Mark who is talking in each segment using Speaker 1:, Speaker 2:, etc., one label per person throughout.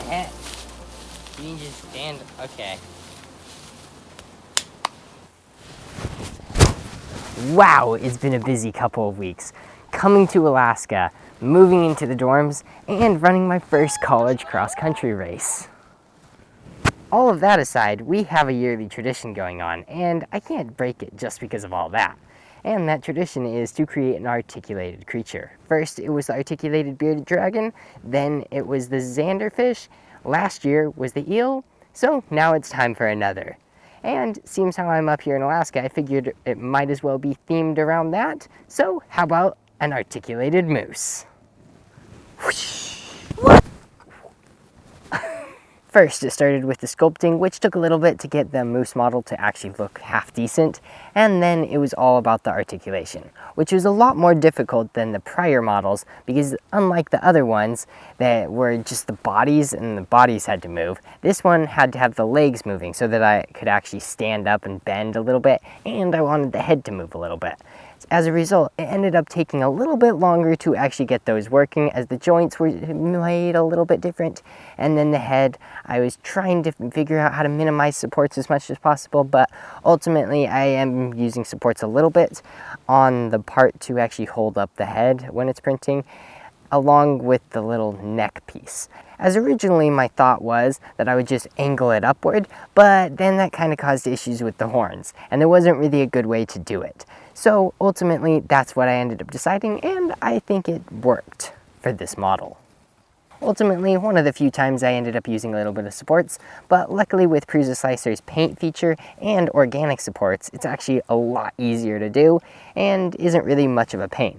Speaker 1: heck? You can just stand. Okay. Wow, it's been a busy couple of weeks. Coming to Alaska, moving into the dorms, and running my first college cross-country race. All of that aside, we have a yearly tradition going on, and I can't break it just because of all that. And that tradition is to create an articulated creature. First, it was the articulated bearded dragon, then it was the zanderfish, last year was the eel, so now it's time for another. And seems how I'm up here in Alaska, I figured it might as well be themed around that, so how about an articulated moose? Whoosh. First, it started with the sculpting, which took a little bit to get the moose model to actually look half decent, and then it was all about the articulation, which was a lot more difficult than the prior models because unlike the other ones that were just the bodies and the bodies had to move, this one had to have the legs moving so that I could actually stand up and bend a little bit, and I wanted the head to move a little bit. As a result, it ended up taking a little bit longer to actually get those working as the joints were made a little bit different. And then the head, I was trying to figure out how to minimize supports as much as possible, but ultimately I am using supports a little bit on the part to actually hold up the head when it's printing, along with the little neck piece. As originally my thought was that I would just angle it upward, but then that kind of caused issues with the horns, and there wasn't really a good way to do it. So ultimately that's what I ended up deciding, and I think it worked for this model. Ultimately, one of the few times I ended up using a little bit of supports, but luckily with Prusa Slicer's paint feature and organic supports, it's actually a lot easier to do and isn't really much of a pain.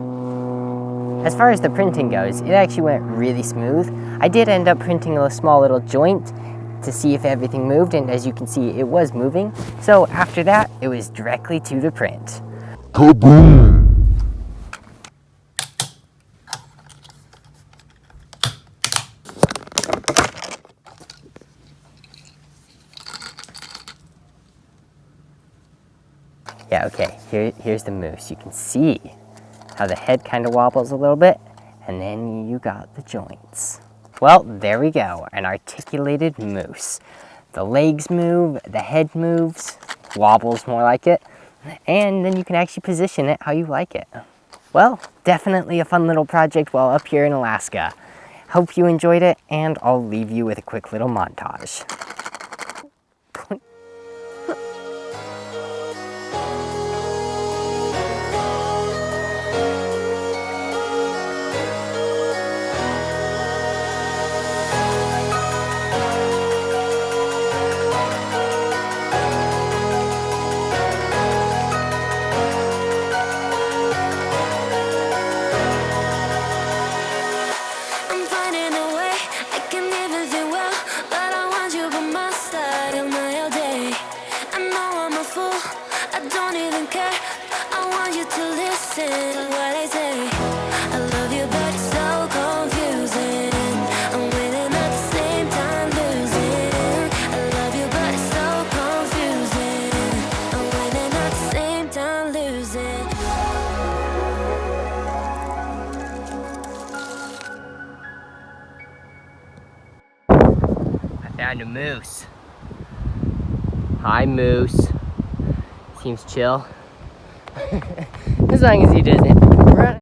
Speaker 1: As far as the printing goes, it actually went really smooth. I did end up printing a small little joint to see if everything moved, and as you can see, it was moving. So after that, it was directly to the print. Kaboom! Yeah, okay, here's the moose. You can see how the head kind of wobbles a little bit, and then you got the joints. Well, there we go, an articulated moose. The legs move, the head moves, wobbles more like it, and then you can actually position it how you like it. Well, definitely a fun little project while up here in Alaska. Hope you enjoyed it, and I'll leave you with a quick little montage. Found a moose. Hi, moose. Seems chill. As long as he doesn't run.